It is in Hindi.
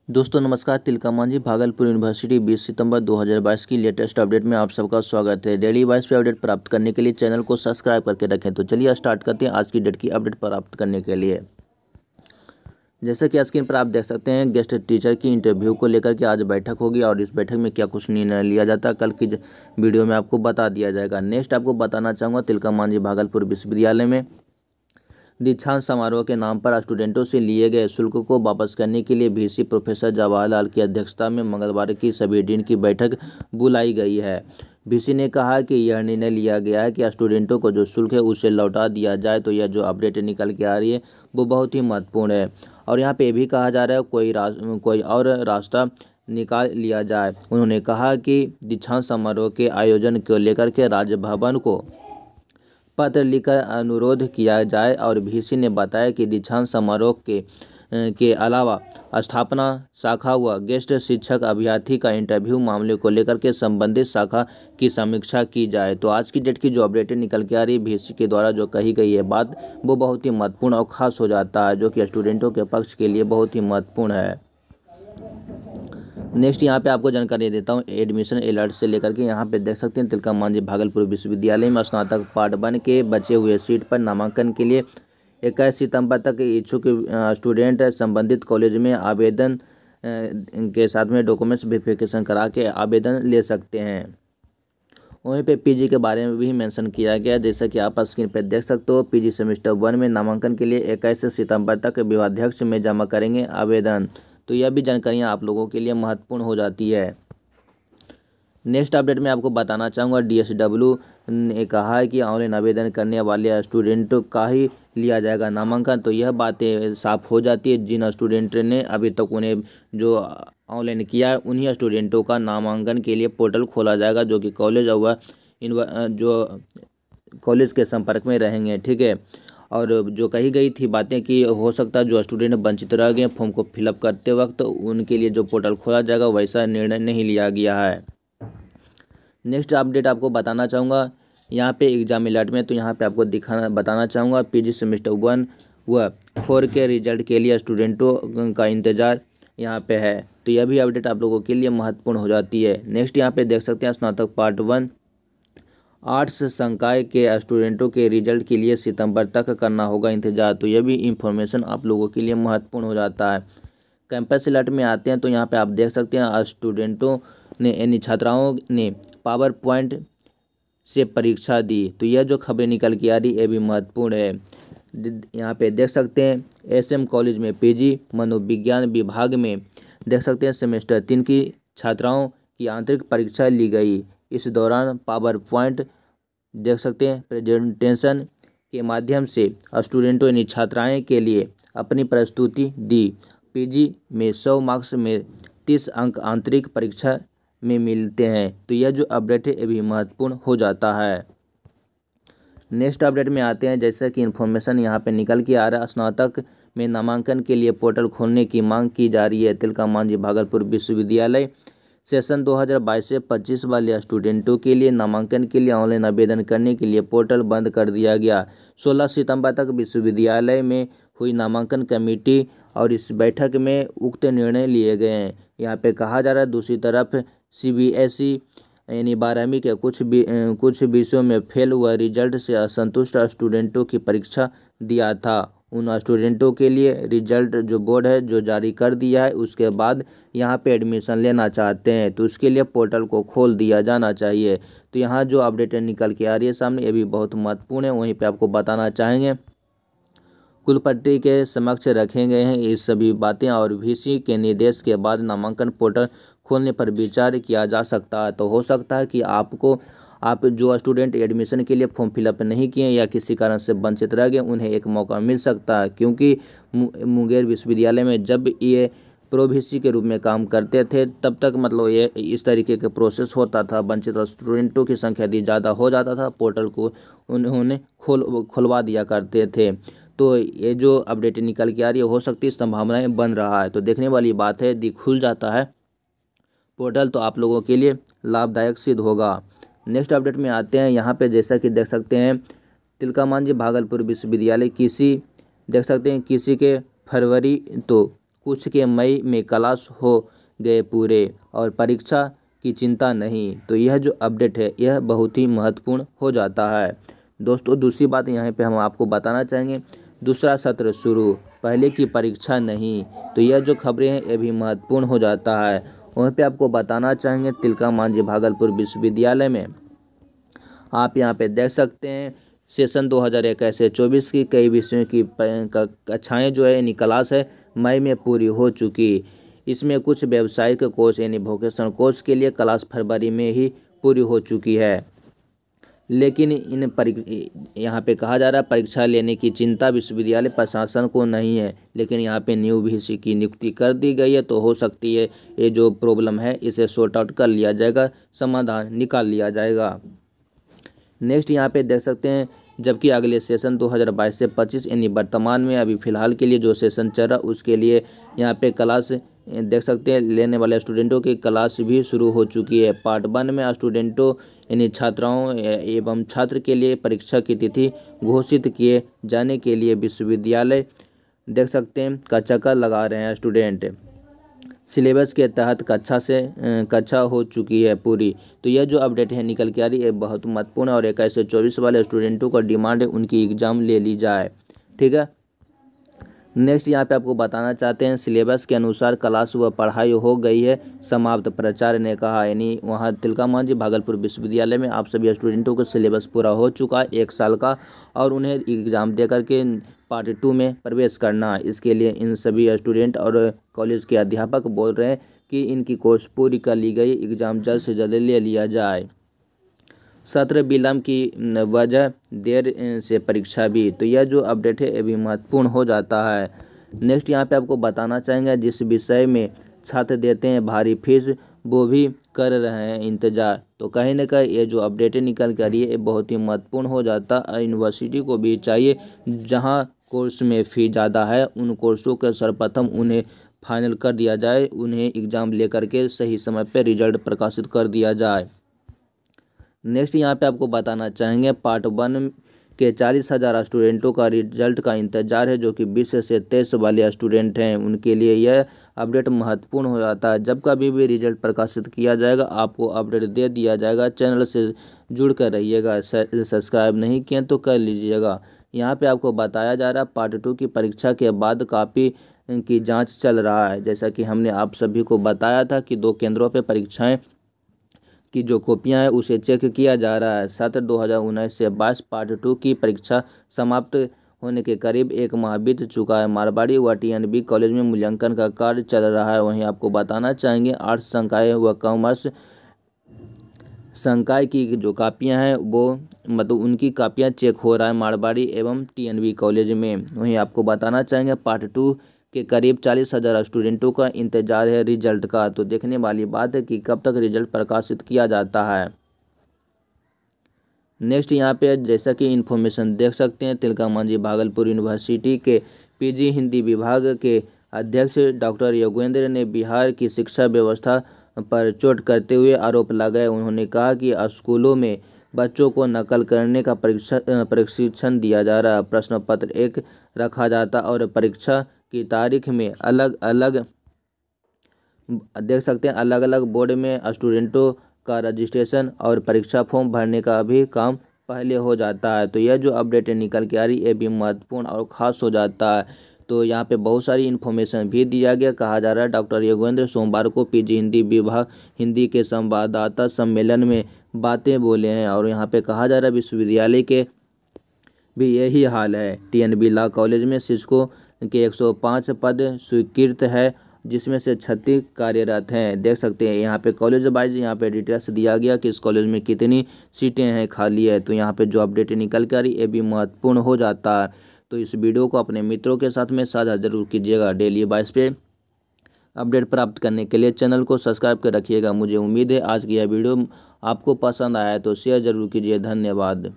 दोस्तों नमस्कार। तिलका मांझी भागलपुर यूनिवर्सिटी 20 सितंबर 2022 की लेटेस्ट अपडेट में आप सबका स्वागत है। डेली वाइज पे अपडेट प्राप्त करने के लिए चैनल को सब्सक्राइब करके रखें। तो चलिए स्टार्ट करते हैं आज की डेट की अपडेट प्राप्त करने के लिए। जैसा कि स्क्रीन पर आप देख सकते हैं, गेस्ट टीचर की इंटरव्यू को लेकर के आज बैठक होगी और इस बैठक में क्या कुछ निर्णय लिया जाता है कल की वीडियो में आपको बता दिया जाएगा। नेक्स्ट आपको बताना चाहूँगा, तिलका मांझी भागलपुर विश्वविद्यालय में दीक्षांत समारोह के नाम पर स्टूडेंटों से लिए गए शुल्क को वापस करने के लिए वीसी प्रोफेसर जवाहरलाल की अध्यक्षता में मंगलवार की सभी डीन की बैठक बुलाई गई है। वीसी ने कहा कि यह निर्णय लिया गया है कि स्टूडेंटों को जो शुल्क है उसे लौटा दिया जाए। तो यह जो अपडेट निकल के आ रही है वो बहुत ही महत्वपूर्ण है और यहाँ पे भी कहा जा रहा है कोई और रास्ता निकाल लिया जाए। उन्होंने कहा कि दीक्षांत समारोह के आयोजन को लेकर के राजभवन को पत्र लिखकर अनुरोध किया जाए और वीसी ने बताया कि दीक्षांत समारोह के अलावा स्थापना शाखा व गेस्ट शिक्षक अभ्यर्थी का इंटरव्यू मामले को लेकर के संबंधित शाखा की समीक्षा की जाए। तो आज की डेट की जो अपडेट निकल के आ रही है वीसी के द्वारा जो कही गई है बात वो बहुत ही महत्वपूर्ण और खास हो जाता है, जो कि स्टूडेंटों के पक्ष के लिए बहुत ही महत्वपूर्ण है। नेक्स्ट यहाँ पे आपको जानकारी देता हूँ एडमिशन अलर्ट से लेकर के। यहाँ पे देख सकते हैं तिलका मांझी भागलपुर विश्वविद्यालय में स्नातक पार्ट 1 के बचे हुए सीट पर नामांकन के लिए 21 सितंबर तक इच्छुक स्टूडेंट संबंधित कॉलेज में आवेदन के साथ में डॉक्यूमेंट्स वेरिफिकेशन करा के आवेदन ले सकते हैं। वहीं पे पीजी के बारे में भी मेंशन किया गया, जैसा कि आप स्क्रीन पर देख सकते हो। पीजी सेमेस्टर 1 में नामांकन के लिए 21 सितंबर तक विभागाध्यक्ष में जमा करेंगे आवेदन। तो यह भी जानकारियाँ आप लोगों के लिए महत्वपूर्ण हो जाती है। नेक्स्ट अपडेट में आपको बताना चाहूँगा, डीएसडब्ल्यू ने कहा है कि ऑनलाइन आवेदन करने वाले स्टूडेंटों का ही लिया जाएगा नामांकन। तो यह बातें साफ हो जाती है, जिन स्टूडेंट ने अभी तक उन्हें जो ऑनलाइन किया है उन्हीं स्टूडेंटों का नामांकन के लिए पोर्टल खोला जाएगा, जो कि कॉलेज और जो कॉलेज के संपर्क में रहेंगे। ठीक है, और जो कही गई थी बातें कि हो सकता है जो स्टूडेंट वंचित रह गए फॉर्म को फिलअप करते वक्त उनके लिए जो पोर्टल खोला जाएगा वैसा निर्णय नहीं लिया गया है। नेक्स्ट अपडेट आपको बताना चाहूँगा यहाँ पे एग्जाम अलर्ट में। तो यहाँ पे आपको बताना चाहूँगा पीजी सेमेस्टर 1 व 4 के रिजल्ट के लिए स्टूडेंटों का इंतज़ार यहाँ पे है। तो यह भी अपडेट आप लोगों के लिए महत्वपूर्ण हो जाती है। नेक्स्ट यहाँ पे देख सकते हैं स्नातक पार्ट 1 आर्ट्स संकाय के स्टूडेंटों के रिजल्ट के लिए सितंबर तक करना होगा इंतजार। तो यह भी इंफॉर्मेशन आप लोगों के लिए महत्वपूर्ण हो जाता है। कैंपस अलर्ट में आते हैं तो यहाँ पे आप देख सकते हैं स्टूडेंटों ने यानी छात्राओं ने पावर पॉइंट से परीक्षा दी। तो यह जो खबरें निकल के आ रही ये भी महत्वपूर्ण है। यहाँ पे देख सकते हैं एसएम कॉलेज में पीजी मनोविज्ञान विभाग में देख सकते हैं सेमेस्टर 3 की छात्राओं की आंतरिक परीक्षा ली गई। इस दौरान पावर पॉइंट देख सकते हैं प्रेजेंटेशन के माध्यम से स्टूडेंटों ने छात्राएं के लिए अपनी प्रस्तुति दी। पीजी में 100 मार्क्स में 30 अंक आंतरिक परीक्षा में मिलते हैं। तो यह जो अपडेट है ये भी महत्वपूर्ण हो जाता है। नेक्स्ट अपडेट में आते हैं, जैसा कि इन्फॉर्मेशन यहाँ पे निकल के आ रहा है, स्नातक में नामांकन के लिए पोर्टल खोलने की मांग की जा रही है। तिलका मांझी भागलपुर विश्वविद्यालय सेशन 2022 से 25 वाले स्टूडेंटों के लिए नामांकन के लिए ऑनलाइन आवेदन करने के लिए पोर्टल बंद कर दिया गया। 16 सितंबर तक विश्वविद्यालय में हुई नामांकन कमेटी और इस बैठक में उक्त निर्णय लिए गए हैं। यहाँ पे कहा जा रहा है दूसरी तरफ सीबीएसई यानी 12वीं के कुछ विषयों में फेल हुआ रिजल्ट से असंतुष्ट स्टूडेंटों की परीक्षा दिया था। उन स्टूडेंटों के लिए रिजल्ट जो बोर्ड है जो जारी कर दिया है उसके बाद यहाँ पे एडमिशन लेना चाहते हैं तो उसके लिए पोर्टल को खोल दिया जाना चाहिए। तो यहाँ जो अपडेट निकल के आ रही है सामने ये भी बहुत महत्वपूर्ण है। वहीं पे आपको बताना चाहेंगे कुलपति के समक्ष रखे गए हैं ये सभी बातें और वीसी के निर्देश के बाद नामांकन पोर्टल खोलने पर विचार किया जा सकता है। तो हो सकता है कि आप जो स्टूडेंट एडमिशन के लिए फॉर्म फिलअप नहीं किए या किसी कारण से वंचित रह गए उन्हें एक मौका मिल सकता है, क्योंकि मुंगेर विश्वविद्यालय में जब ये प्रो वीसी के रूप में काम करते थे तब तक मतलब ये इस तरीके के प्रोसेस होता था। वंचित स्टूडेंटों की संख्या यदि ज़्यादा हो जाता था पोर्टल को उन्होंने खुलवा दिया करते थे। तो ये जो अपडेट निकल के आ रही है हो सकती है संभावनाएं बन रहा है। तो देखने वाली बात है, यदि खुल जाता है पोर्टल तो आप लोगों के लिए लाभदायक सिद्ध होगा। नेक्स्ट अपडेट में आते हैं, यहाँ पे जैसा कि देख सकते हैं तिलका मांझी भागलपुर विश्वविद्यालय किसी देख सकते हैं किसी के फरवरी तो कुछ के मई में क्लास हो गए पूरे और परीक्षा की चिंता नहीं। तो यह जो अपडेट है यह बहुत ही महत्वपूर्ण हो जाता है। दोस्तों दूसरी बात यहाँ पे हम आपको बताना चाहेंगे, दूसरा सत्र शुरू, पहले की परीक्षा नहीं। तो यह जो खबरें हैं ये भी महत्वपूर्ण हो जाता है। वहाँ पे आपको बताना चाहेंगे तिलका मांझी भागलपुर विश्वविद्यालय में आप यहाँ पे देख सकते हैं सेशन 2021 से 24 की कई विषयों की कक्षाएँ जो है यानी क्लास है मई में पूरी हो चुकी। इसमें कुछ व्यावसायिक कोर्स यानी वोकेशनल कोर्स के लिए क्लास फरवरी में ही पूरी हो चुकी है। लेकिन यहाँ पे कहा जा रहा है परीक्षा लेने की चिंता विश्वविद्यालय प्रशासन को नहीं है, लेकिन यहाँ पे न्यू वीसी की नियुक्ति कर दी गई है। तो हो सकती है ये जो प्रॉब्लम है इसे सॉर्ट आउट कर लिया जाएगा, समाधान निकाल लिया जाएगा। नेक्स्ट यहाँ पे देख सकते हैं जबकि अगले सेशन 2022 से 25 यानी वर्तमान में अभी फ़िलहाल के लिए जो सेशन चल रहा उसके लिए यहाँ पे क्लास देख सकते हैं लेने वाले स्टूडेंटों की क्लास भी शुरू हो चुकी है। पार्ट 1 में स्टूडेंटों यानी छात्राओं एवं छात्र के लिए परीक्षा की तिथि घोषित किए जाने के लिए विश्वविद्यालय देख सकते हैं कच्चा लगा रहे हैं स्टूडेंट। सिलेबस के तहत कक्षा हो चुकी है पूरी। तो यह जो अपडेट है निकल के आ रही है बहुत महत्वपूर्ण है और 21 से 24 वाले स्टूडेंटों का डिमांड है उनकी एग्ज़ाम ले ली जाए। ठीक है। नेक्स्ट यहाँ पे आपको बताना चाहते हैं सिलेबस के अनुसार क्लास व पढ़ाई हो गई है समाप्त, प्राचार्य ने कहा। यानी वहाँ तिलका मांझी भागलपुर विश्वविद्यालय में आप सभी स्टूडेंटों का सिलेबस पूरा हो चुका है 1 साल का और उन्हें एग्ज़ाम दे करके पार्ट 2 में प्रवेश करना। इसके लिए इन सभी स्टूडेंट और कॉलेज के अध्यापक बोल रहे हैं कि इनकी कोर्स पूरी कर ली गई, एग्ज़ाम जल्द से जल्द ले लिया जाए। सत्र विलंब की वजह देर से परीक्षा भी। तो यह जो अपडेट है ये भी महत्वपूर्ण हो जाता है। नेक्स्ट यहाँ पे आपको बताना चाहेंगे जिस विषय में छात्र देते हैं भारी फीस वो भी कर रहे हैं इंतज़ार। तो कहीं ना कहीं ये जो अपडेट निकल कर रही है ये बहुत ही महत्वपूर्ण हो जाता है। यूनिवर्सिटी को भी चाहिए जहाँ कोर्स में फ़ी ज़्यादा है उन कोर्सों के सर्वप्रथम उन्हें फाइनल कर दिया जाए, उन्हें एग्ज़ाम लेकर के सही समय पर रिजल्ट प्रकाशित कर दिया जाए। नेक्स्ट यहाँ पे आपको बताना चाहेंगे पार्ट 1 के 40,000 स्टूडेंटों का रिजल्ट का इंतजार है जो कि 20 से 23 वाले स्टूडेंट हैं उनके लिए यह अपडेट महत्वपूर्ण हो जाता है। जब कभी भी रिजल्ट प्रकाशित किया जाएगा आपको अपडेट दे दिया जाएगा। चैनल से जुड़ कर रहिएगा, सब्सक्राइब नहीं किए तो कर लीजिएगा। यहाँ पे आपको बताया जा रहा है पार्ट 2 की परीक्षा के बाद कापी की जाँच चल रहा है। जैसा कि हमने आप सभी को बताया था कि 2 केंद्रों पर परीक्षाएँ की जो कॉपियां हैं उसे चेक किया जा रहा है। सत्र 2019 से 22 पार्ट 2 की परीक्षा समाप्त होने के करीब 1 माह बीत चुका है। मारवाड़ी व टीएनबी कॉलेज में मूल्यांकन का कार्य चल रहा है। वहीं आपको बताना चाहेंगे आर्ट्स संकाय व कॉमर्स संकाय की जो कापियां हैं वो मतलब उनकी कापियां चेक हो रहा है मारवाड़ी एवं टीएनबी कॉलेज में। वहीं आपको बताना चाहेंगे पार्ट 2 के करीब 40,000 स्टूडेंटों का इंतजार है रिजल्ट का। तो देखने वाली बात है कि कब तक रिजल्ट प्रकाशित किया जाता है। नेक्स्ट यहाँ पे जैसा कि इन्फॉर्मेशन देख सकते हैं तिलका मांझी भागलपुर यूनिवर्सिटी के पीजी हिंदी विभाग के अध्यक्ष डॉक्टर योगेंद्र ने बिहार की शिक्षा व्यवस्था पर चोट करते हुए आरोप लगाए। उन्होंने कहा कि स्कूलों में बच्चों को नकल करने का प्रशिक्षण दिया जा रहा है, प्रश्न पत्र एक रखा जाता और परीक्षा की तारीख में अलग अलग देख सकते हैं अलग अलग बोर्ड में स्टूडेंटों का रजिस्ट्रेशन और परीक्षा फॉर्म भरने का भी काम पहले हो जाता है। तो यह जो अपडेट निकल के आ रही है ये भी महत्वपूर्ण और ख़ास हो जाता है। तो यहाँ पे बहुत सारी इन्फॉर्मेशन भी दिया गया। कहा जा रहा है डॉक्टर योगेंद्र सोमवार को पीजी हिंदी विभाग हिंदी के संवाददाता सम्मेलन में बातें बोले हैं और यहाँ पे कहा जा रहा है विश्वविद्यालय के भी यही हाल है। टीएनबी लॉ कॉलेज में शिक्षकों के 105 पद स्वीकृत है जिसमें से 36 कार्यरत हैं। देख सकते हैं यहाँ पे कॉलेज वाइज यहाँ पे डिटेल्स दिया गया कि इस कॉलेज में कितनी सीटें हैं खाली है। तो यहाँ पे जो अपडेट निकल कर ये भी महत्वपूर्ण हो जाता है। तो इस वीडियो को अपने मित्रों के साथ में साझा जरूर कीजिएगा। डेली बेस पे अपडेट प्राप्त करने के लिए चैनल को सब्सक्राइब कर रखिएगा। मुझे उम्मीद है आज की यह वीडियो आपको पसंद आया है तो शेयर जरूर कीजिए। धन्यवाद।